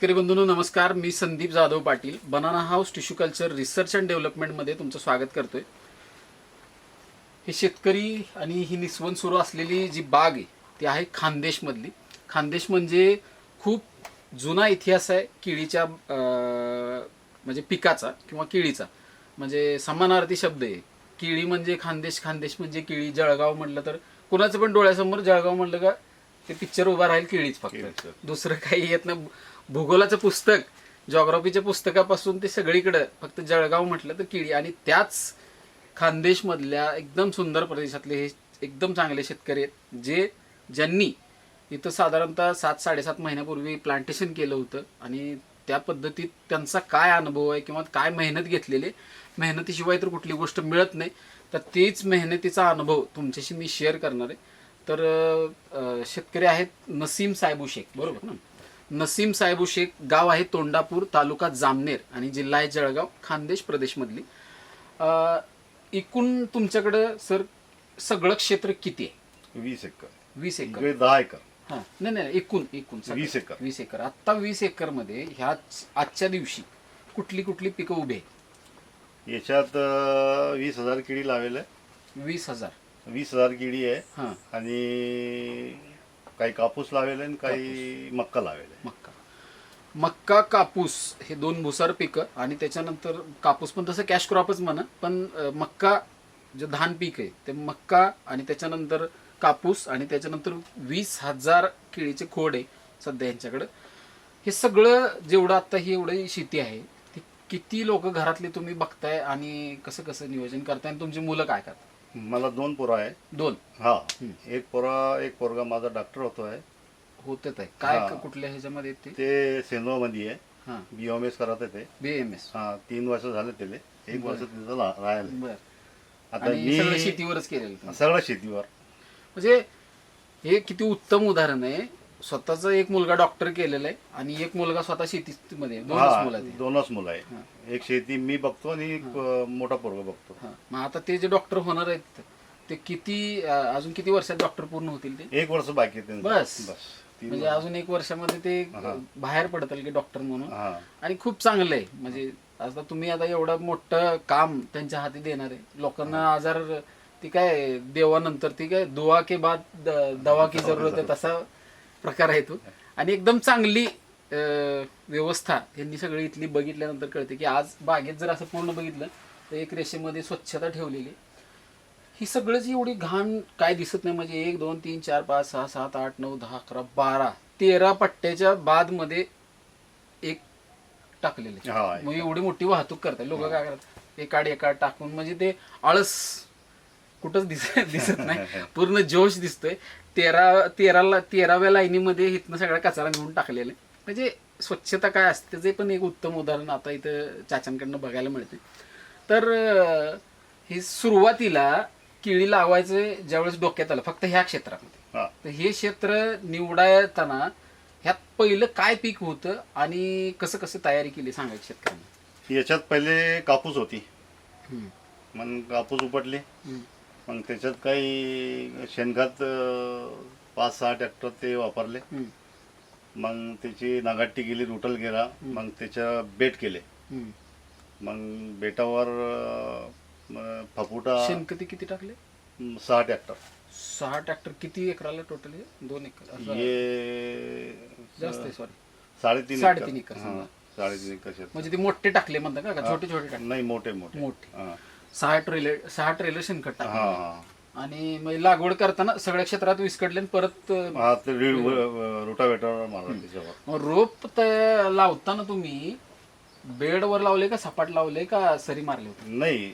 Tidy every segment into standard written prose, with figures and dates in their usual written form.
शेतकरी बंधूंनो नमस्कार. मी Sandeep Jadhav Patil banana house tissue culture research and डेव्हलपमेंटमध्ये तुमचं स्वागत करतोय. हे शेतकरी आणि ही निस्वन सुरू असलेली जी बाग आहे ती आहे खानदेशमधली. खानदेश म्हणजे खूप जुना इतिहास आहे केळीच्या म्हणजे पिकाचा किंवा केळीचा, म्हणजे समानार्थी शब्द आहे. केळी म्हणजे खानदेश, खानदेश म्हणजे केळी. जळगाव म्हटलं तर कुणाचं पण डोळ्यासमोर जळगाव म्हटलं का ते पिक्चर उभा राहील केळीच, फक्त दुसरं काही येत नाही. भूगोलाचं पुस्तक, जॉग्राफीच्या पुस्तकापासून ते सगळीकडं फक्त जळगाव म्हटलं तर केळी. आणि त्याच खानदेशमधल्या एकदम सुंदर प्रदेशातले हे एकदम चांगले शेतकरी आहेत ज्यांनी इथं साधारणतः 7-7.5 महिन्यापूर्वी प्लांटेशन केलं होतं. आणि त्या पद्धतीत त्यांचा काय अनुभव आहे किंवा काय मेहनत घेतलेली, मेहनतीशिवाय तर कुठली गोष्ट मिळत नाही, तर तीच मेहनतीचा अनुभव तुमच्याशी मी शेअर करणार आहे. तर शेतकरी आहेत नसीम साहेबू शेख, बरोबर ना? नसीम साहेबू शेख, गाव आहे तोंडापूर, तालुका जामनेर आणि जिल्हा आहे जळगाव, खानदेश प्रदेशमधली. एकूण तुमच्याकडं सर सगळं क्षेत्र किती आहे? 20 एकर. 20 एकर. 10 एकर. हां, नाही, एकूण 20 एकर. 20 एकर. आत्ता 20 एकर मध्ये ह्या आजच्या दिवशी कुठली कुठली पिकं उभी आहेत? याच्यात 20,000 केळी लावेल आहे. 20,000 केळी आहे. हां. आणि काही कापूस लावेल आहे आणि काही मक्का लावेल आहे. मक्का कापूस हे दोन भुसार पिकं. आणि त्याच्यानंतर कापूस पण तसं कॅश क्रॉपच म्हणा, पण मक्का जे धान पीक आहे ते मक्का, आणि त्याच्यानंतर कापूस, आणि त्याच्यानंतर 20,000 केळीचे खोड आहे सध्या यांच्याकडं. हे सगळं जेवढं आता ही एवढी शेती आहे ती किती लोक घरातले तुम्ही बघताय आणि कसं कसं नियोजन करताय, आणि तुमची मुलं काय करतात? मला 2 पोरं आहे. 2? हा. एक पोरगा माझा डॉक्टर होतोय. होत आहे काय कुठल्या ह्याच्यामध्ये ते सेनवा मध्ये आहे. हां. BOMS करत आहे ते. BAMS. हा, 3 वर्ष झाले त्याला. 1 वर्ष तिथं राहायला. बरं. आता आणि सगळं शेतीवरच केलेलं? सगळं शेतीवर. म्हणजे हे किती उत्तम उदाहरण आहे. स्वतःचा एक मुलगा डॉक्टर केलेला आहे आणि एक मुलगा स्वतः शेतीमध्ये. दोनच मुलं आहे. एक शेती मी बघतो आणि एक मोठा पोरगा बघतो. मग आता ते जे डॉक्टर होणार आहेत ते किती अजून किती वर्षात डॉक्टर पूर्ण होतील? ते 1 वर्ष बाकी आहे. बस. म्हणजे अजून 1 वर्षामध्ये ते बाहेर पडतील की डॉक्टर म्हणून. आणि खूप चांगलं आहे. म्हणजे आता तुम्ही आता एवढं मोठं काम त्यांच्या हाती देणार आहे. लोकांना आजार ती काय देवानंतर ती काय दुआ के बाद दवा की जरूरत आहे तसा प्रकार आहे तो. आणि एकदम चांगली व्यवस्था यांनी सगळी इथली बघितल्यानंतर कळते की आज बागेत जर असं पूर्ण बघितलं तर एक रेषेमध्ये स्वच्छता ठेवलेली. ही सगळंच एवढी घाण काय दिसत नाही. म्हणजे 1 2 3 4 5 6 7 8 9 10 11 12 13 पट्ट्याच्या बाद एक टाकलेले. मग एवढी मोठी वाहतूक करतात लोक. काय करतात? एकाड टाकून, म्हणजे ते आळस कुठंच दिसत नाही. पूर्ण जोश दिसतोय. 13व्या लाईनीमध्ये इथनं सगळा कचरा घेऊन टाकलेला आहे. म्हणजे स्वच्छता काय असते त्याचे पण एक उत्तम उदाहरण आता इथं चाचांकडनं बघायला मिळते. तर हे सुरुवातीला केळी लावायचं ज्यावेळेस डोक्यात आलं फक्त ह्या क्षेत्रामध्ये, तर हे क्षेत्र निवडायताना ह्यात पहिलं काय पीक होतं आणि कसं कसं तयारी केली सांगायची शेतकऱ्यांना? याच्यात पहिले कापूस होती. मग कापूस उपटले. मग त्याच्यात काही शेणखत 5-6 ट्रॅक्टर ते वापरले. मग त्याची नागाटी गेली, रुटल गेला. मग त्याच्या बेट केले. मग बेटावर फपुटा. शेणखत किती टाकले? 6 ट्रॅक्टर. 6 ट्रॅक्टर. किती एकराला टोटल? 2 एकर. हे जास्त आहे, सॉरी, 3.5 एकर. 3.5 एकर. म्हणजे ते मोठे टाकले म्हणतात का? छोटे टाकले? नाही, मोठे. 6 ट्रेलर शेणखत टाकले. आणि मग लागवड करताना सगळ्या क्षेत्रात विस्कडले परत रोटावेटर मारला त्याच्यावर. रोप लावताना तुम्ही बेडवर लावले का सपाट लावले का सरी मारले होते? नाही,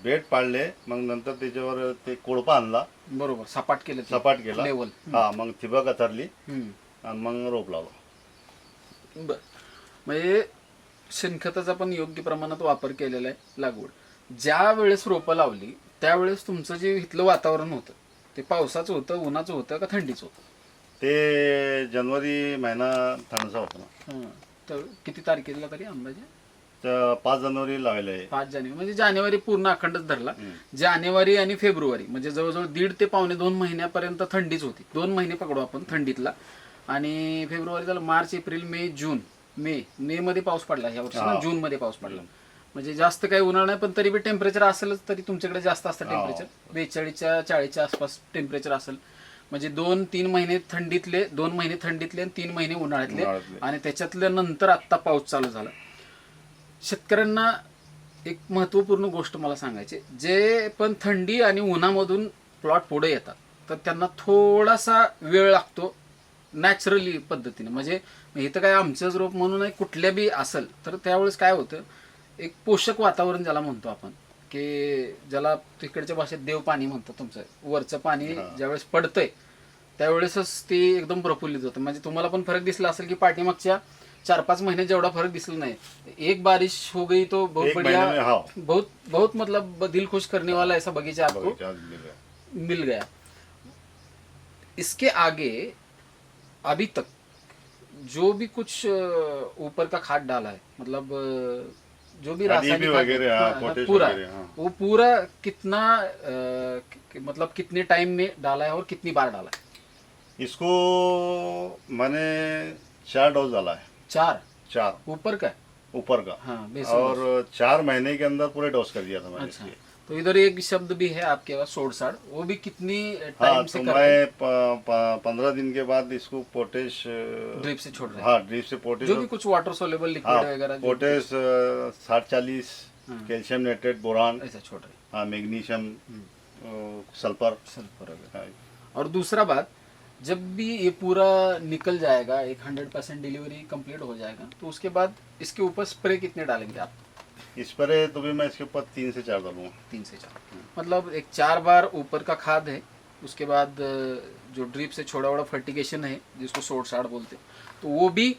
बेड पाडले. मग नंतर त्याच्यावर ते कोळपा आणला. बरोबर. सपाट केला लेवल. हा. मग ठिबक अथरली आणि मग रोप लावला. बर. म्हणजे शेणखताचा पण योग्य प्रमाणात वापर केलेला आहे. लागवड ज्या वेळेस रोपं लावली त्यावेळेस तुमचं जे इथलं वातावरण होतं ते पावसाचं होतं, उन्हाचं होतं का थंडीचं होतं? ते जानेवारी महिना थंडचा होता ना. तर किती तारखेला तरी अंदाजे? 5 जानेवारी लावले आहे. 5 जानेवारी म्हणजे जानेवारी पूर्ण अखंडच धरला. जानेवारी आणि फेब्रुवारी म्हणजे जवळजवळ 1.5 ते पावणे 2 महिन्यापर्यंत थंडीच होती. 2 महिने पकडू आपण थंडीतला. आणि फेब्रुवारी झालं, मार्च, एप्रिल, मे, जून मे मध्ये पाऊस पडला ह्या वर्षी ना, हा. जून मध्ये पाऊस पडला. म्हणजे जास्त काही उन्हाळा नाही, पण तरी बी टेम्परेचर असेलच, तरी तुमच्याकडे जास्त असतं टेम्परेचर. 42च्या 40च्या आसपास टेम्परेचर असेल. म्हणजे 2-3 महिने थंडीतले, 2 महिने थंडीतले आणि 3 महिने उन्हाळ्यातले, आणि त्याच्यातल्या नंतर आत्ता पाऊस चालू झाला. शेतकऱ्यांना एक महत्वपूर्ण गोष्ट मला सांगायची, जे पण थंडी आणि उन्हामधून प्लॉट पुढे येतात तर त्यांना थोडासा वेळ लागतो नॅचरली पद्धतीने. म्हणजे इथं काय आमचंच रोप म्हणून नाही, कुठल्या बी असेल तर त्यावेळेस काय होतं, एक पोषक वातावरण ज्याला म्हणतो आपण, की ज्याला तिकडच्या भाषेत देव पाणी म्हणतो, तुमचं वरचं पाणी ज्यावेळेस पडतंय त्यावेळेसच ते एकदम प्रफुल्लित होतं. म्हणजे तुम्हाला पण फरक दिसला असेल की पाठीमागच्या 4-5 महीने जेवढा फरक दिसला नहीं, एक बारिश हो गई तो बहुत बढ़िया, बहुत बहुत मतलब दिल खुश करने वाला ऐसा बगीचा आपको मिल गया. इसके आगे अभी तक जो भी कुछ ऊपर का खाद डाला है, मतलब जो भी रासायनिक खाद पूरा, वो पूरा कितना मतलब कितने टाइम में डाला है और कितनी बार डाला है? इसको मैंने 4 डोज डाला है. 4 ऊपर का? ऊपर का. हाँ, और 4 महीने के अंदर पूरे डोज कर दिया था मैंने. अच्छा, तो इधर एक शब्द भी है आपके पास, सोड़-साड़, वो भी कितनी टाइम से तो कर रहे हैं? मैं 15 दिन के बाद इसको पोटेश ड्रिप से छोड़ रहे हैं? हाँ, ड्रिप से पोटेश, जो भी कुछ वाटर सोलेबल लिक्विड वगैरह जो पोटेश 60-40, कैल्शियम नाइट्रेट, बोरान, ऐसा छोड़ रहे हैं. हाँ, मैग्नीशियम, सल्फर. सल्फर वगैरह. और दूसरा बात, जब भी ये पूरा निकल जाएगा, एक 100% डिलीवरी कंप्लीट हो जाएगा, तो उसके बाद इसके ऊपर स्प्रे कितने डालेंगे आप? स्प्रे तो भी मैं इसके ऊपर 3 से 4 डालूंगा. 3 से 4, मतलब एक 4 बार ऊपर का खाद है. उसके बाद जो ड्रिप से छोड़ा हुआ फर्टिगेशन है, जिसको सोड़-साड़ बोलते हैं, तो वो भी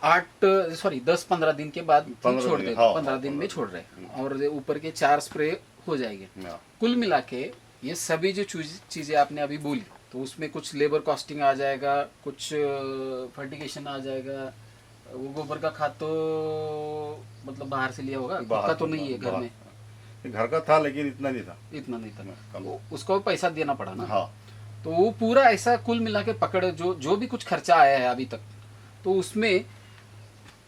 10-15 दिन के बाद छोड़ देते, 15 दिन में छोड़ रहे हैं, और ऊपर के 4 स्प्रे हो जाएंगे. कुल मिला के ये सभी जो चीजें आपने अभी बोली, तो उसमें कुछ लेबर कॉस्टिंग आ जाएगा, कुछ फर्टिगेशन आ जाएगा, वो गोबर का खाद तो मतलब बाहर से लिया होगा, खुद का तो नहीं है घर में? घर का था लेकिन इतना नहीं था. इतना नहीं था, उसको पैसा देना पड़ा ना. हाँ. तो वो पूरा ऐसा कुल मिला के पकड़, जो भी कुछ खर्चा आया है अभी तक, तो उसमें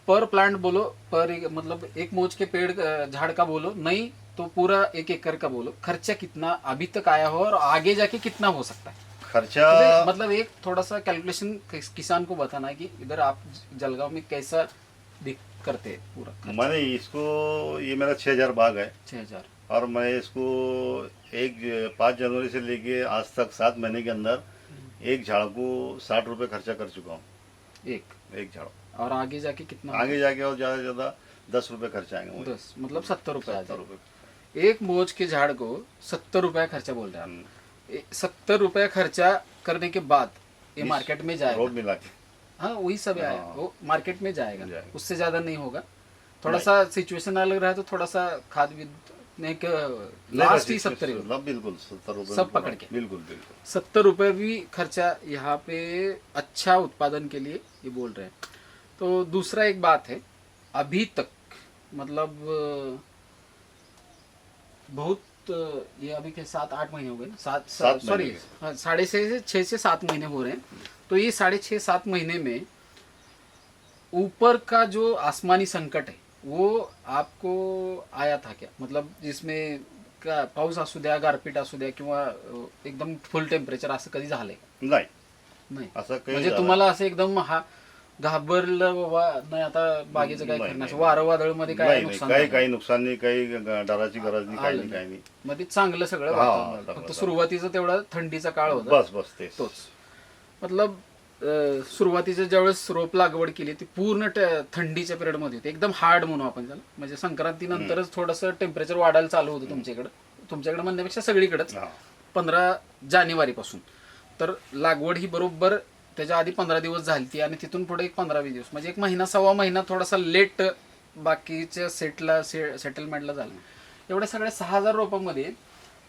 पर प्लांट बोलो, मतलब एक मोज के पेड़ झाड़ का बोलो, नहीं तो पूरा 1 एकड़ का बोलो, खर्चा कितना अभी तक आया हो और आगे जाके कितना हो सकता है खर्चा? मतलब एक थोड़ा सा कैलकुलेशन किसान को बताना है कि इधर आप जलगांव में कैसा करते हैं पूरा खर्चा. मैंने इसको, ये मेरा 6000 बाग है. 6000. और मैं इसको 5 जनवरी से लेके आज तक 7 महीने के अंदर एक झाड़ को 60 रुपए खर्चा कर चुका हूँ. एक झाड़. और आगे जाके कितना? आगे जाके और ज्यादा से ज्यादा 10 रुपए खर्चा आएंगे मुझे. 10 मतलब 70 रुपए. 70 रुपए. एक मोज के झाड़ को 70 रुपए खर्चा बोल रहे हैं आप. 70 रुपए खर्चा करने के बाद ये मार्केट में जाएगा, रोड मिला के. हाँ, वही सब आया, वो मार्केट में जाएगा, उससे ज्यादा नहीं होगा. थोड़ा नहीं. सा सिचुएशन अलग रहा है तो थोड़ा सा खाद भी लास्ट ही 70 बिल्कुल 70 रुपए सब पकड़ के. बिल्कुल बिल्कुल 70 रुपए भी खर्चा यहाँ पे अच्छा उत्पादन के लिए ये बोल रहे हैं. तो दूसरा एक बात है, अभी तक मतलब बहुत, ये अभी के 7-8 महीने हो गए ना, 6 से 7 महीने हो रहे हैं. तो ये 6.5-7 महीने में ऊपर का जो आसमानी संकट है वो आपको आया था क्या? मतलब जिसमें का पाऊस असू द्या, गारपीट असू द्या, किंवा एकदम फुल टेम्परेचर असं कधी झालंय? नाही. असं काही म्हणजे तुम्हाला असं एकदम घाबरलं बाबा, नाही आता बागेचं काय करणार, वारं वादळ मध्ये काय नुकसान? काही नुकसान नाही, काही डराची गरज नाही, काही नाही. मग ते चांगलं सगळं, फक्त सुरुवातीचं तेवढा थंडीचा काळ होता. बस तोच. मतलब सुरुवातीचं ज्यावेळेस रोप लागवड केली ती पूर्ण थंडीच्या पिरियड मध्ये होती, एकदम हार्ड म्हणू आपण त्याला. म्हणजे संक्रांती नंतरच थोडंसं टेम्परेचर वाढायला चालू होतं तुमच्याकडे म्हणण्यापेक्षा सगळीकडेच 15 जानेवारी पासून. तर लागवड ही बरोबर त्याच्या आधी 15 दिवस झाली ती, आणि तिथून पुढे एक 15-20 दिवस, म्हणजे 1-1.25 महिना थोडासा लेट बाकीच्या सेटलमेंटला झाला. एवढ्या सगळ्या 6000 रोपांमध्ये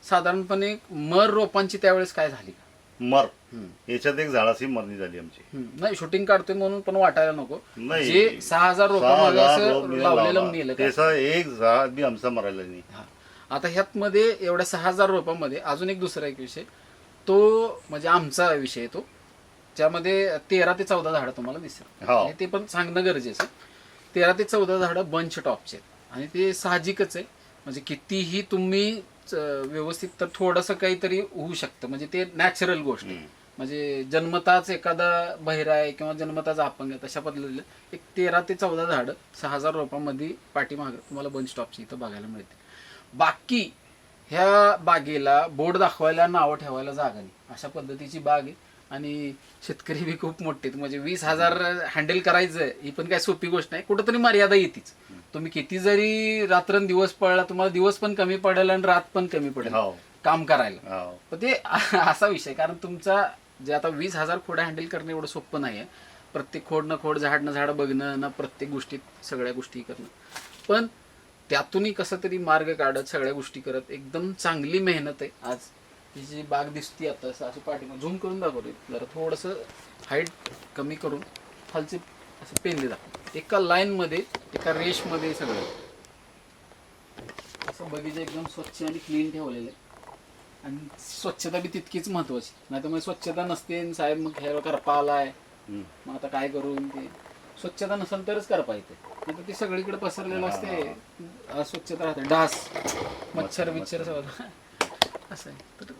साधारणपणे मर रोपांची त्यावेळेस काय झाली? मर याच्यात एक झाडाची मरणी झाली आमची. नाही, शूटिंग काढतोय म्हणून पण वाटायला नको. जे 6000 रोपांमध्ये असं लावलेलं मेलं, त्याचा एक झाड बी आमचा मरायला नाही. आता ह्यात मध्ये एवढ्या 6000 रोपांमध्ये अजून एक दुसरा एक विषय, तो म्हणजे आमचा विषय, तो ज्यामध्ये 13 ते 14 झाडं तुम्हाला दिसतील. हो. आणि ते पण सांगणं गरजेचं आहे. 13 ते 14 झाडं बंच टॉपचे आहेत आणि ते साहजिकच आहे. म्हणजे कितीही तुम्ही व्यवस्थित तर थोडंसं काहीतरी होऊ शकतं, म्हणजे ते नॅचरल गोष्ट आहे. म्हणजे जन्मताच एखादा बहिरा आहे किंवा जन्मताच अपंग आहे तशा पद्धतीनं एक 13 ते 14 झाडं 6,000 रोपांमध्ये पाठीमागं तुम्हाला बंच टॉपची इथं बघायला मिळते. बाकी ह्या बागेला बोर्ड दाखवायला, नावं ठेवायला जागा नाही, अशा पद्धतीची बाग आहे. आणि शेतकरी बी खूप मोठे आहेत. म्हणजे 20,000 हँडल करायचं ही पण काय सोपी गोष्ट नाही. कुठंतरी मर्यादा येतेच. तुम्ही किती जरी रात्रंदिवस पळला, तुम्हाला दिवस पण कमी पडेल आणि रात पण कमी पडेल काम करायला. पण ते असा विषय, कारण तुमचा जे आता 20,000 खोड्या हँडल करणं एवढं सोपं नाही आहे. प्रत्येक खोड न खोड, झाड न झाड बघणं ना, प्रत्येक गोष्टीत सगळ्या गोष्टी करणं. पण त्यातूनही कसं तरी मार्ग काढत सगळ्या गोष्टी करत एकदम चांगली मेहनत आहे. आज ही जी बाग दिसती आता अशी पाठीमागे झूम करून दाखवते जरा, थोडंसं हाईट कमी करून खालचे असं पेनले दाखव. एका लाईनमध्ये, एका रेशमध्ये सगळं असं बगीचा एकदम स्वच्छ आणि क्लीन ठेवलेलं आहे. आणि स्वच्छता बी तितकीच महत्वाची. नाही तर मग स्वच्छता नसते साहेब, मग ह्या करपा आलाय, मग आता काय करू. ते स्वच्छता नसेल तरच करपा येते, नाही तर ते सगळीकडे पसरलेलं असते, अस्वच्छता राहते, डास, मच्छर बिच्छर सगळं असं आहे. तर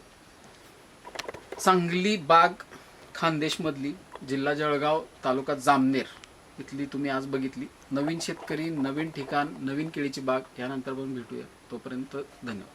चांगली बाग खानदेशमधली, जिल्हा जळगाव, तालुका जामनेर इथली तुम्ही आज बघितली. नवीन शेतकरी, नवीन ठिकाण, नवीन केळीची बाग, यानंतर पण भेटूया. तोपर्यंत धन्यवाद.